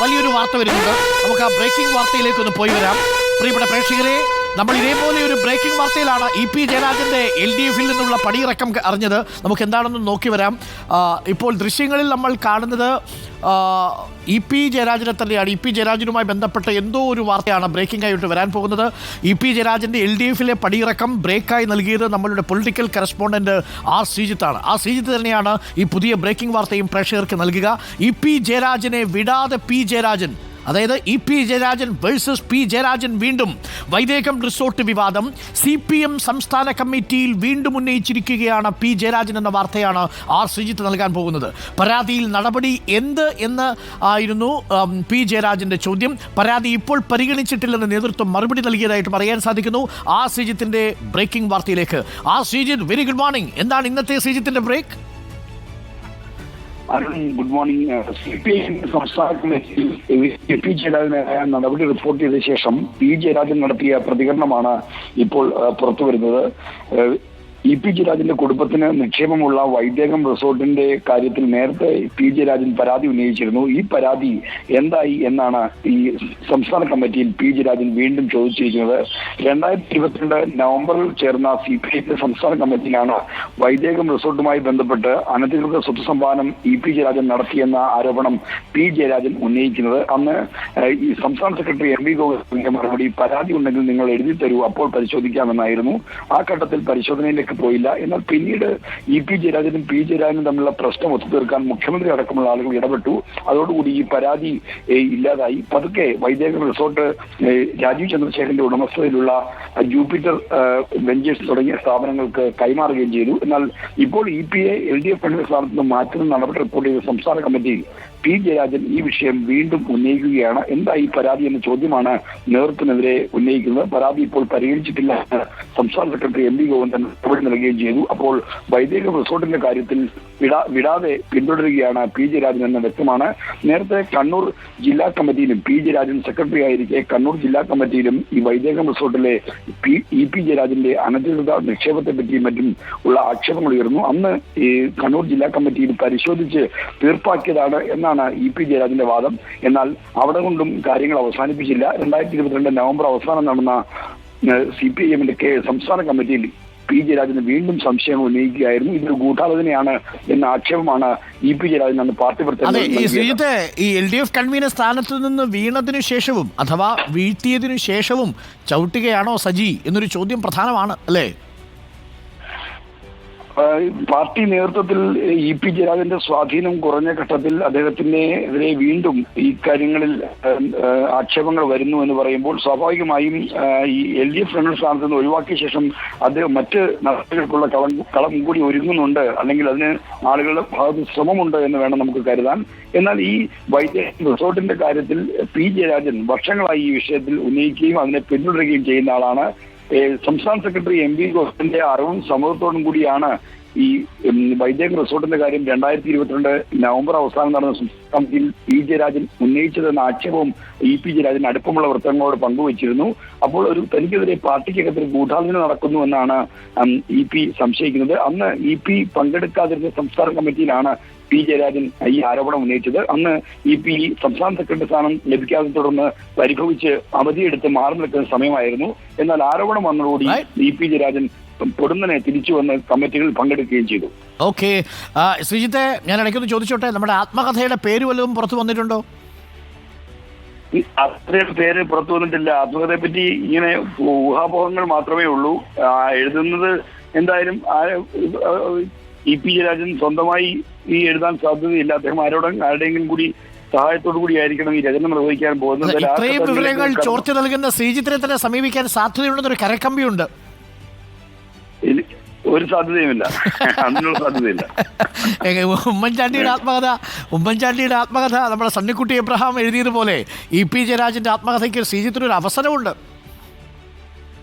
വലിയൊരു വാർത്ത വരുന്നുണ്ട്. നമുക്ക് ആ ബ്രേക്കിംഗ് വാർത്തയിലേക്ക് ഒന്ന് പോയി വരാം. പ്രിയപ്പെട്ട പ്രേക്ഷകരെ, നമ്മൾ ഇതേപോലെ ഒരു ബ്രേക്കിംഗ് വാർത്തയിലാണ് ഇ.പി. ജയരാജന്റെ എൽ.ഡി.എഫിൽ നിന്നുള്ള പടിയിറക്കം അറിഞ്ഞത്. നമുക്ക് എന്താണെന്ന് നോക്കി വരാം. ഇപ്പോൾ ദൃശ്യങ്ങളിൽ നമ്മൾ കാണുന്നത് ഇ.പി. ജയരാജനെ തന്നെയാണ്. ഇ.പി. ജയരാജനുമായി ബന്ധപ്പെട്ട എന്തോ ഒരു വാർത്തയാണ് ബ്രേക്കിംഗ് ആയിട്ട് വരാൻ പോകുന്നത്. ഇ.പി. ജയരാജന്റെ എൽ.ഡി.എഫിലെ പടിയിറക്കം ബ്രേക്കായി നൽകിയത് നമ്മളുടെ പൊളിറ്റിക്കൽ കറസ്പോണ്ടന്റ് ആർ ശ്രീജിത്താണ്. ആ ശ്രീജിത്ത് തന്നെയാണ് ഈ പുതിയ ബ്രേക്കിംഗ് വാർത്തയും പ്രേക്ഷകർക്ക് നൽകുക. ഇ.പി. ജയരാജനെ വിടാതെ പി. ജയരാജൻ, അതായത് EP. Jayarajan versus P. Jayarajan. വീണ്ടും വൈദേകം റിസോർട്ട് വിവാദം CPM സംസ്ഥാന കമ്മിറ്റിയിൽ വീണ്ടും ഉന്നയിച്ചിരിക്കുകയാണ് പി. ജയരാജൻ എന്ന വാർത്തയാണ് ആർ ശ്രീജിത്ത് നൽകാൻ പോകുന്നത്. പരാതിയിൽ നടപടി എന്ത് എന്ന് ആയിരുന്നു പി. ജയരാജന്റെ ചോദ്യം. പരാതി ഇപ്പോൾ പരിഗണിച്ചിട്ടില്ലെന്ന് നേതൃത്വം മറുപടി നൽകിയതായിട്ടും അറിയാൻ സാധിക്കുന്നു. ആർ ശ്രീജിത്തിന്റെ ബ്രേക്കിംഗ് വാർത്തയിലേക്ക്. ആർ ശ്രീജിത്ത്, വെരി ഗുഡ് മോർണിംഗ്. എന്താണ് ഇന്നത്തെ ശ്രീജിത്തിന്റെ ബ്രേക്ക്? Good morning. CPM സംസ്ഥാന കമ്മിറ്റിയിൽ പി. ജയരാജനെതിരായ നടപടി റിപ്പോർട്ട് ചെയ്ത ശേഷം പി. ജയരാജൻ നടത്തിയ പ്രതികരണമാണ് ഇപ്പോൾ പുറത്തു വരുന്നത്. ഇ.പി. ജയരാജന്റെ കുടുംബത്തിന് നിക്ഷേപമുള്ള വൈദേകം റിസോർട്ടിന്റെ കാര്യത്തിൽ നേരത്തെ പി. ജയരാജൻ പരാതി ഉന്നയിച്ചിരുന്നു. ഈ പരാതി എന്തായി എന്നാണ് ഈ സംസ്ഥാന കമ്മിറ്റിയിൽ പി. ജയരാജൻ വീണ്ടും ചോദിച്ചിരിക്കുന്നത്. 2022 നവംബറിൽ ചേർന്ന CPI സംസ്ഥാന കമ്മിറ്റിയിലാണ് വൈദേകം റിസോർട്ടുമായി ബന്ധപ്പെട്ട് അനധികൃത സ്വത്ത് സമ്പാദനം ഇ.പി. ജയരാജൻ നടത്തിയെന്ന ആരോപണം പി. ജയരാജൻ ഉന്നയിക്കുന്നത്. അന്ന് ഈ സംസ്ഥാന സെക്രട്ടറി M.V. ഗോവിന്ദന്റെ മറുപടി, പരാതി ഉണ്ടെങ്കിൽ നിങ്ങൾ എഴുതി തരൂ, അപ്പോൾ പരിശോധിക്കാമെന്നായിരുന്നു. ആ ഘട്ടത്തിൽ പരിശോധനയിലേക്ക് പോയില്ല. എന്നാൽ പിന്നീട് ഇ.പി. ജയരാജനും പി. ജയരാജനും തമ്മിലുള്ള പ്രശ്നം ഒത്തുതീർക്കാൻ മുഖ്യമന്ത്രി അടക്കമുള്ള ആളുകൾ ഇടപെട്ടു. അതോടുകൂടി ഈ പരാതി ഇല്ലാതായി. പതുക്കെ വൈദേകം റിസോർട്ട് രാജീവ് ചന്ദ്രശേഖരന്റെ ഉടമസ്ഥതയിലുള്ള ജൂപ്പിറ്റർ വെഞ്ചേഴ്സ് തുടങ്ങിയ സ്ഥാപനങ്ങൾക്ക് കൈമാറുകയും ചെയ്തു. എന്നാൽ ഇപ്പോൾ ഇ.പി.യെ LDF ഫണ്ടിന്റെ സ്ഥാനത്ത് നിന്ന് മാറ്റുന്ന നടപടി റിപ്പോർട്ട് ചെയ്ത സംസ്ഥാന കമ്മിറ്റി പി. ജയരാജൻ ഈ വിഷയം വീണ്ടും ഉന്നയിക്കുകയാണ്. എന്താ ഈ പരാതി എന്ന ചോദ്യമാണ് നേതൃത്വത്തിനെതിരെ ഉന്നയിക്കുന്നത്. പരാതി ഇപ്പോൾ പരിഗണിച്ചിട്ടില്ല എന്ന് സംസ്ഥാന സെക്രട്ടറി M.V. ഗോവിന്ദൻ മറുപടി നൽകുകയും ചെയ്തു. അപ്പോൾ വൈദേകം റിസോർട്ടിന്റെ കാര്യത്തിൽ വിടാതെ പിന്തുടരുകയാണ് പി. ജയരാജൻ എന്ന് വ്യക്തമാണ്. നേരത്തെ കണ്ണൂർ ജില്ലാ കമ്മിറ്റിയിലും പി. ജയരാജൻ സെക്രട്ടറി ആയിരിക്കെ കണ്ണൂർ ജില്ലാ കമ്മിറ്റിയിലും ഈ വൈദേകം റിസോർട്ടിലെ ഇ.പി. ജയരാജന്റെ അനധികൃത നിക്ഷേപത്തെ പറ്റിയും മറ്റും ഉള്ള ആക്ഷേപങ്ങൾ ഉയർന്നു. അന്ന് ഈ കണ്ണൂർ ജില്ലാ കമ്മിറ്റിയിൽ പരിശോധിച്ച് തീർപ്പാക്കിയതാണ് എന്നാണ് ഇ.പി. ജയരാജന്റെ വാദം. എന്നാൽ അവിടെ കൊണ്ടും കാര്യങ്ങൾ അവസാനിപ്പിച്ചില്ല. 2022 നവംബർ അവസാനം നടന്ന CPIMന്റെ സംസ്ഥാന കമ്മിറ്റിയിൽ പി. ജയരാജന് വീണ്ടും സംശയങ്ങൾ ഉന്നയിക്കുകയായിരുന്നു. ഇതൊരു ഗൂഢാലോചനയാണ് എന്ന ആക്ഷേപമാണ് ഇ.പി. ജയരാജൻ അന്ന് പാർട്ടി പ്രവർത്തകർ. ഈ LDF കൺവീനർ സ്ഥാനത്ത് നിന്ന് വീണതിനു ശേഷവും അഥവാ വീഴ്ത്തിയതിനു ശേഷവും ചവിട്ടുകയാണോ സജി എന്നൊരു ചോദ്യം പ്രധാനമാണ്, അല്ലേ? പാർട്ടി നേതൃത്വത്തിൽ ഇ.പി. ജയരാജന്റെ സ്വാധീനം കുറഞ്ഞ ഘട്ടത്തിൽ അദ്ദേഹത്തിനെതിരെ വീണ്ടും ഈ കാര്യങ്ങളിൽ ആക്ഷേപങ്ങൾ വരുന്നു എന്ന് പറയുമ്പോൾ സ്വാഭാവികമായും ഈ LDF ഫണ്ടിന്റെ സ്ഥാനത്ത് നിന്ന് ഒഴിവാക്കിയ ശേഷം അദ്ദേഹം മറ്റ് നടപടികൾക്കുള്ള കളം കൂടി ഒരുങ്ങുന്നുണ്ട്, അല്ലെങ്കിൽ അതിന് ആളുകളുടെ ഭാഗത്ത് ശ്രമമുണ്ട് എന്ന് വേണം നമുക്ക് കരുതാൻ. എന്നാൽ ഈ വൈദേകം റിസോർട്ടിന്റെ കാര്യത്തിൽ പി. ജയരാജൻ വർഷങ്ങളായി ഈ വിഷയത്തിൽ ഉന്നയിക്കുകയും അതിനെ പിന്തുടരുകയും ചെയ്യുന്ന ആളാണ്. സംസ്ഥാന സെക്രട്ടറി M.V. ഗോവിന്ദന്റെ അറിവും സമ്മതത്തോടും കൂടിയാണ് ഈ വൈദേകം റിസോർട്ടിന്റെ കാര്യം 2022 നവംബർ അവസാനം നടന്ന സംസ്ഥാന കമ്മിറ്റിയിൽ പി. ജയരാജൻ ഉന്നയിച്ചതെന്ന ആക്ഷേപവും ഇ.പി. ജയരാജൻ അടുപ്പമുള്ള വൃത്തങ്ങളോട് പങ്കുവച്ചിരുന്നു. അപ്പോൾ തനിക്കെതിരെ പാർട്ടിക്കകത്തിൽ ഗൂഢാലോചന നടക്കുന്നു എന്നാണ് ഇ.പി. സംശയിക്കുന്നത്. അന്ന് ഇ.പി. പങ്കെടുക്കാതിരുന്ന സംസ്ഥാന കമ്മിറ്റിയിലാണ് പി. ജയരാജൻ ഈ ആരോപണം ഉന്നയിച്ചത്. അന്ന് ഇ.പി. സംസ്ഥാന സെക്രട്ടറി സ്ഥാനം ലഭിക്കാതെ തുടർന്ന് പരിഭവിച്ച് അവധിയെടുത്ത് മാറി നിൽക്കുന്ന സമയമായിരുന്നു. എന്നാൽ ആരോപണം വന്നതോടുകൂടി ഇ.പി. ജയരാജൻ പൊടുന്നനെ തിരിച്ചു വന്ന് കമ്മിറ്റികളിൽ പങ്കെടുക്കുകയും ചെയ്തു. ഓക്കെ ശ്രീജിത്തെ, ഞാൻ ഇടയ്ക്കൊന്ന് ചോദിച്ചോട്ടെ, നമ്മുടെ ആത്മകഥയുടെ പേര് വല്ലതും പുറത്തു വന്നിട്ടുണ്ടോ? ആത്മകഥയുടെ പേര് പുറത്തു വന്നിട്ടില്ല. ആത്മകഥയെ പറ്റി ഇങ്ങനെ ഊഹാപോഹങ്ങൾ മാത്രമേ ഉള്ളൂ. എഴുതുന്നത് എന്തായാലും ഇ.പി. ജയരാജൻ സ്വന്തമായി ഈ എഴുതാൻ സാധ്യതയില്ല. അദ്ദേഹം ആരുടെയെങ്കിലും കൂടി സഹായത്തോടു കൂടി ആയിരിക്കണം ഈ രചന നിർവഹിക്കാൻ പോകുന്നത്. ഇത്രയും വിവരങ്ങൾ ചോർത്തി നൽകുന്ന ശ്രീജിത്തിനെ തന്നെ സമീപിക്കാൻ സാധ്യതയുണ്ടെന്നൊരു കരക്കമ്പിയുണ്ട്. ഒരു സാധ്യതയുമില്ല, അതിനുള്ള സാധ്യതയില്ല. ഉമ്മൻചാണ്ടിയുടെ ആത്മകഥ നമ്മുടെ സണ്ണിക്കുട്ടി എബ്രഹാം എഴുതിയതുപോലെ ഇ.പി. ജയരാജന്റെ ആത്മകഥയ്ക്ക് ശ്രീജിത്തിനൊരു അവസരമുണ്ട്.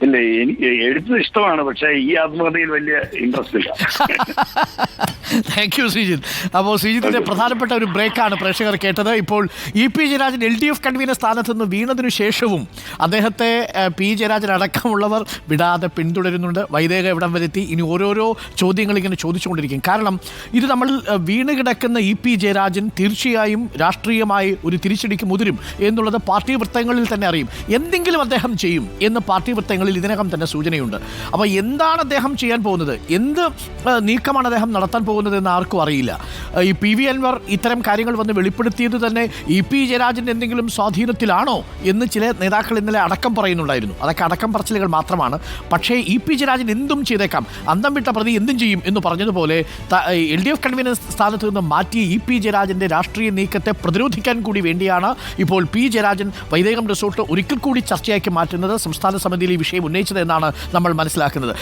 ഇല്ല, എനിക്ക് എഴുത്ത് ഇഷ്ടമാണ്, പക്ഷേ ഈ ആത്മകഥയിൽ വലിയ ഇൻട്രസ്റ്റ് ഇല്ല. Thank you Sreejith. അപ്പോൾ ശ്രീജിത്തിന്റെ പ്രധാനപ്പെട്ട ഒരു ബ്രേക്കാണ് പ്രേക്ഷകർ കേട്ടത്. ഇപ്പോൾ EP ജയരാജൻ LDF കൺവീനർ സ്ഥാനത്ത് നിന്ന് വീണതിനു ശേഷവും അദ്ദേഹത്തെ P ജയരാജൻ അടക്കമുള്ളവർ വിടാതെ പിന്തുടരുന്നുണ്ട്. വൈദേക എവിടം വരുത്തി, ഇനി ഓരോരോ ചോദ്യങ്ങൾ ഇങ്ങനെ ചോദിച്ചുകൊണ്ടിരിക്കും. കാരണം ഇത് നമ്മൾ വീണ് കിടക്കുന്ന EP ജയരാജൻ തീർച്ചയായും രാഷ്ട്രീയമായി ഒരു തിരിച്ചടിക്ക് മുതിരും എന്നുള്ളത് പാർട്ടി വൃത്തങ്ങളിൽ തന്നെ അറിയും. എന്തെങ്കിലും അദ്ദേഹം ചെയ്യും എന്ന് പാർട്ടി വൃത്തങ്ങളിൽ ഇതിനകം തന്നെ സൂചനയുണ്ട്. അപ്പോൾ എന്താണ് അദ്ദേഹം ചെയ്യാൻ പോകുന്നത്, എന്ത് നീക്കമാണ് അദ്ദേഹം നടത്താൻ പോകുന്നത് എന്ന് ആർക്കും അറിയില്ല. ഈ PV അൻവർ ഇത്തരം കാര്യങ്ങൾ വന്ന് വെളിപ്പെടുത്തിയത് തന്നെ EP ജയരാജൻ്റെ എന്തെങ്കിലും സ്വാധീനത്തിലാണോ എന്ന് ചില നേതാക്കൾ ഇന്നലെ അടക്കം പറയുന്നുണ്ടായിരുന്നു. അതൊക്കെ അടക്കം പറച്ചിലുകൾ മാത്രമാണ്. പക്ഷേ EP ജയരാജൻ എന്തും ചെയ്തേക്കാം, അന്തം വിട്ട പ്രതി എന്തും ചെയ്യും എന്ന് പറഞ്ഞതുപോലെ LDF കൺവീനർ സ്ഥാനത്ത് നിന്ന് മാറ്റിയ EP ജയരാജൻ്റെ രാഷ്ട്രീയ നീക്കത്തെ പ്രതിരോധിക്കാൻ കൂടി വേണ്ടിയാണ് ഇപ്പോൾ P ജയരാജൻ വൈദേകം റിസോർട്ട് ഒരിക്കൽ കൂടി ചർച്ചയാക്കി മാറ്റുന്നത്, സംസ്ഥാന സമിതിയിൽ ഈ വിഷയം ഉന്നയിച്ചത് എന്നാണ് നമ്മൾ മനസ്സിലാക്കുന്നത്.